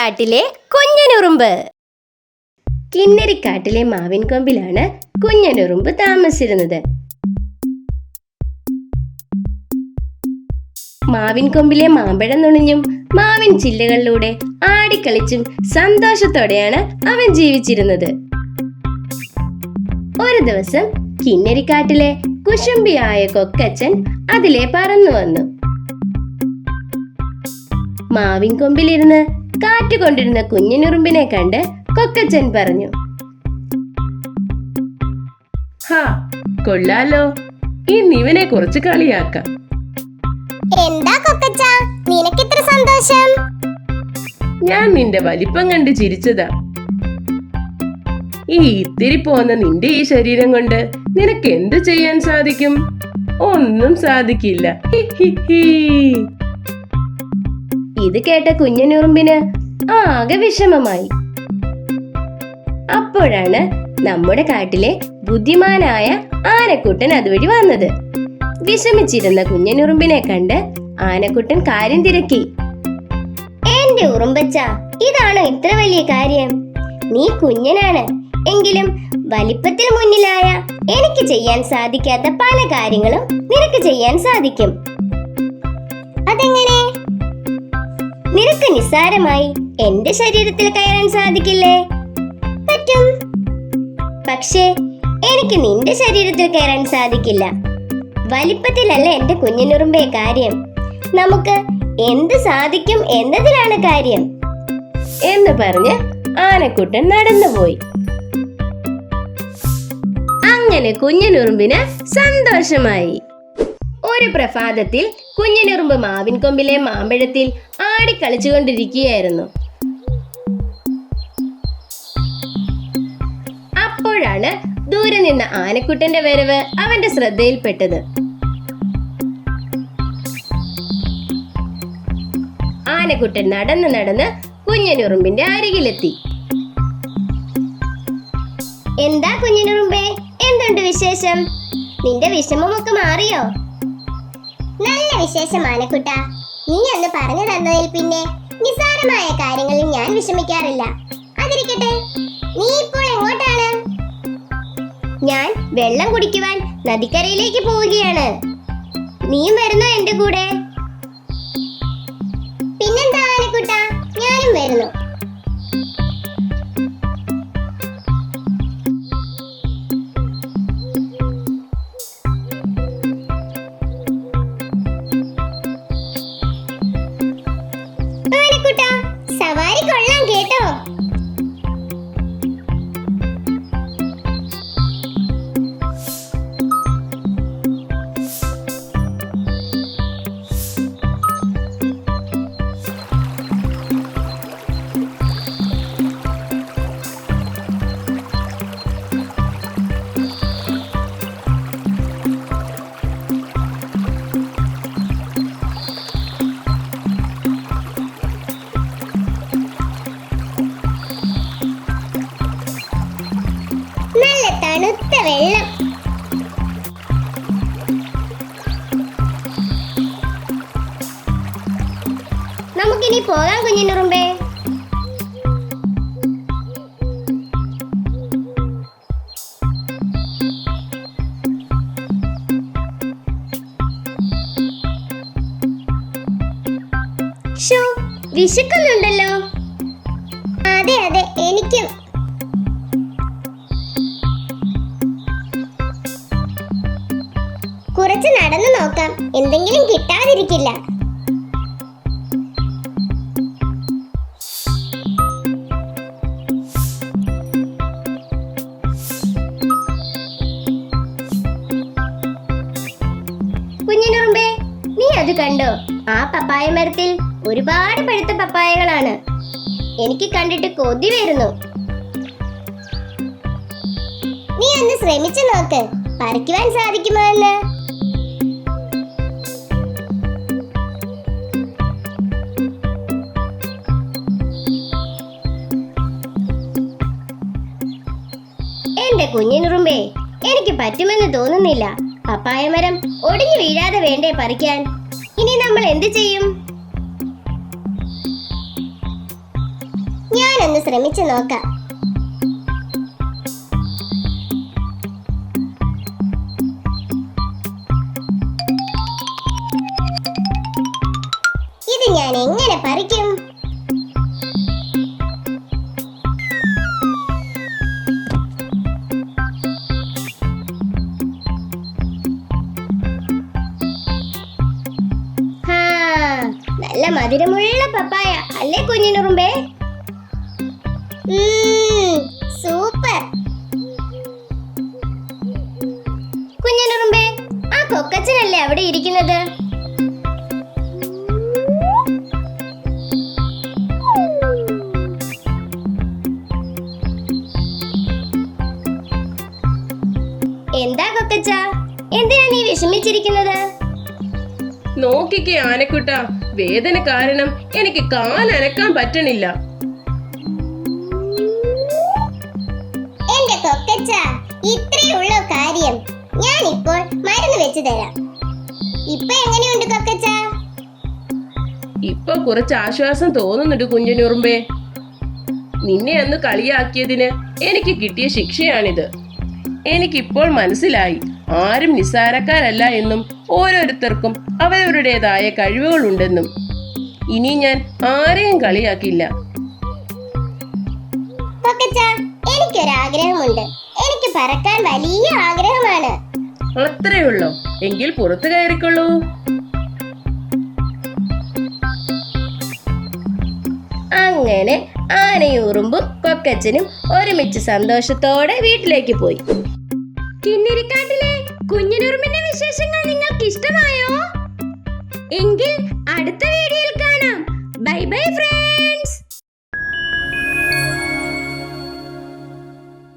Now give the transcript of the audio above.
കിന്നരിക്കാട്ടിലെ കുഞ്ഞനുറുമ്പ്. കിന്നരിക്കാട്ടിലെ മാവിൻ കൊമ്പിലാണ് കുഞ്ഞനുറുമ്പ് താമസിച്ചിരുന്നത്. മാവിൻ കൊമ്പിലെ മാമ്പഴം നുണഞ്ഞും മാവിൻ ചില്ലകളിലൂടെ ആടിക്കളിച്ചും സന്തോഷത്തോടെയാണ് അവൻ ജീവിച്ചിരുന്നത്. ഒരു ദിവസം കിന്നരിക്കാട്ടിലെ കുശുംബിയായ കൊക്കച്ചൻ അതിലെ പറന്നു വന്നു. മാവിൻ കൊമ്പിലിരുന്ന് കാറ്റുകൊണ്ടിരുന്ന കുഞ്ഞനുറുമ്പിനെ കണ്ട് കൊക്കച്ചൻ പറഞ്ഞു, ഹാ, കൊള്ളാലോ, ഇന്ന് ഇവനെ കുറച്ച് കളിയാക്കാം. എന്താ കൊക്കച്ച, നിനക്കിത്ര സന്തോഷം? ഞാൻ നിന്റെ വലിപ്പം കണ്ട് ചിരിച്ചതാ. ഈ ഇത്തിരി പോന്ന നിന്റെ ഈ ശരീരം കൊണ്ട് നിനക്ക് എന്ത് ചെയ്യാൻ സാധിക്കും? ഒന്നും സാധിക്കില്ല. He he he. ഇത് കേട്ട കുഞ്ഞനുറുമ്പിന് ആകെ വിഷമമായി. അപ്പോഴാണ് നമ്മുടെ കാട്ടിലെ ബുദ്ധിമാനായ ആനക്കുട്ടൻ അതുവഴി വന്നത്. വിഷമിച്ചിരുന്ന കുഞ്ഞനുറുമ്പിനെ കണ്ട് ആനക്കുട്ടൻ കാര്യം തിരക്കി. എന്റെ ഉറുമ്പച്ച, ഇതാണോ ഇത്ര വലിയ കാര്യം? നീ കുഞ്ഞനാണ് എങ്കിലും വലിപ്പത്തിൽ മുന്നിലായ എനിക്ക് ചെയ്യാൻ സാധിക്കാത്ത പല കാര്യങ്ങളും നിനക്ക് ചെയ്യാൻ സാധിക്കും. അതെങ്ങനെ? നിനക്ക് നിസ്സാരമായി എന്റെ ശരീരത്തിൽ കയറാൻ സാധിക്കില്ലേ? പറ്റും. പക്ഷേ എനിക്ക് നിന്റെ ശരീരത്തിൽ കയറാൻ സാധിക്കില്ല. വലിപ്പത്തിലല്ല എന്റെ കുഞ്ഞനുറുമ്പേ കാര്യം, നമുക്ക് എന്ത് സാധിക്കും എന്നതിലാണ് കാര്യം എന്ന് പറഞ്ഞ് ആനക്കുട്ടൻ നടന്നുപോയി. അങ്ങനെ കുഞ്ഞനുറുമ്പിന് സന്തോഷമായി. ഒരു പ്രഭാതത്തിൽ കുഞ്ഞനുറുമ്പ് മാവിൻ കൊമ്പിലെ മാമ്പഴത്തിൽ ആടിക്കളിച്ചുകൊണ്ടിരിക്കുകയായിരുന്നു. അപ്പോഴാണ് ദൂരെ നിന്ന ആനക്കുട്ടന്റെ വരവ് അവന്റെ ശ്രദ്ധയിൽപ്പെട്ടത്. ആനക്കുട്ടൻ നടന്ന് നടന്ന് കുഞ്ഞനുറുമ്പിന്റെ അരികിലെത്തി. എന്താ കുഞ്ഞനുറുമ്പേ, എന്തുണ്ട് വിശേഷം? നിന്റെ വിഷമമൊക്കെ മാറിയോ? നല്ല വിശേഷം ആനക്കുട്ട. നീ അന്ന് പറഞ്ഞു തന്നതിൽ പിന്നെ നിസ്സാരമായ കാര്യങ്ങളിൽ ഞാൻ വിഷമിക്കാറില്ല. അതിരിക്കട്ടെ, നീ ഇപ്പോൾ എങ്ങോട്ടാണ്? ഞാൻ വെള്ളം കുടിക്കുവാൻ നദിക്കരയിലേക്ക് പോവുകയാണ്. നീയും വരുന്നോ എന്റെ കൂടെ? പിന്നെന്താ ആനക്കുട്ട, ഞാനും വരുന്നു. സവാരി കൊള്ളാം കേട്ടോ. നല്ല തണുത്ത വെള്ളം. നമുക്കിനി പോകാം കുഞ്ഞനുറുമ്പേ. ഷോ, വിശക്കുന്നുണ്ടല്ലോ. അതെ അതെ, എനിക്കും. കുറച്ച് നടന്നു നോക്കാം, എന്തെങ്കിലും കിട്ടാതിരിക്കില്ല. കുഞ്ഞനുറുമ്പേ, നീ അത് കണ്ടോ? ആ പപ്പായ മരത്തിൽ ഒരുപാട് പഴുത്ത പപ്പായകളാണ്. എനിക്ക് കണ്ടിട്ട് കൊതി വരുന്നു. നീ ഒന്ന് ശ്രമിച്ചു നോക്ക്, പറിക്കുവാൻ സാധിക്കുമോ എന്ന്. എന്റെ കുഞ്ഞനുറുമ്പേ, എനിക്ക് പറ്റുമെന്ന് തോന്നുന്നില്ല. പപ്പായ മരം ഒടിഞ്ഞു വീഴാതെ വേണ്ടേ പറിക്കാൻ? ഇനി നമ്മൾ എന്ത് ചെയ്യും? ഞാനൊന്ന് ശ്രമിച്ചു നോക്കാം. ഇത് ഞാൻ എങ്ങനെ പറിക്കും? നല്ല മധുരമുള്ള പപ്പായ അല്ലേ കുഞ്ഞിനുറുമ്പേ? സൂപ്പർ. കുഞ്ഞിനുറുമ്പേ, ആ കൊക്കച്ചനല്ലേ അവിടെ ഇരിക്കുന്നത്? എന്താ കൊക്കച്ച, എന്തിനാ നീ വിഷമിച്ചിരിക്കുന്നത്? നോക്കിക്കേ ആനക്കുട്ട, വേദന കാരണം എനിക്ക് കാലനക്കാൻ പറ്റണില്ല. എന്റെ കൊക്കച്ച, ഇത്രയുള്ള കാര്യം. ഞാൻ ഇപ്പോൾ മരുന്ന് വെച്ച് തരാം. ഇപ്പൊ എങ്ങനെയുണ്ട് കൊക്കച്ച? ഇപ്പൊ കുറച്ച് ആശ്വാസം തോന്നുന്നുണ്ട് കുഞ്ഞിനുറുമ്പേ. നിന്നെ അന്ന് കളിയാക്കിയതിന് എനിക്ക് കിട്ടിയ ശിക്ഷയാണിത്. എനിക്കിപ്പോൾ മനസ്സിലായി, ആരും നിസ്സാരക്കാരല്ല എന്നും ഓരോരുത്തർക്കും അവരവരുടേതായ കഴിവുകളുണ്ടെന്നും. ഇനി ഞാൻ ആരെയും കളിയാക്കില്ല. കൊക്കച്ച, എനിക്കൊരാഗ്രഹമുണ്ട്. എനിക്ക് പറക്കാൻ വലിയ ആഗ്രഹമാണ്. അത്രയുള്ളോ? എങ്കിൽ പുറത്തു കയറിക്കൊള്ളൂ. അങ്ങനെ ആനയും ഉറുമ്പും കൊക്കച്ചനും ഒരുമിച്ച് സന്തോഷത്തോടെ വീട്ടിലേക്ക് പോയി. കിന്നിരിക്കാട്ടിലെ കുഞ്ഞിനുറുമ്പിന്റെ വിശേഷങ്ങൾ നിങ്ങൾക്ക് ഇഷ്ടമായോ? എങ്കിൽ അടുത്ത വീഡിയോയിൽ കാണാം. Bye bye friends.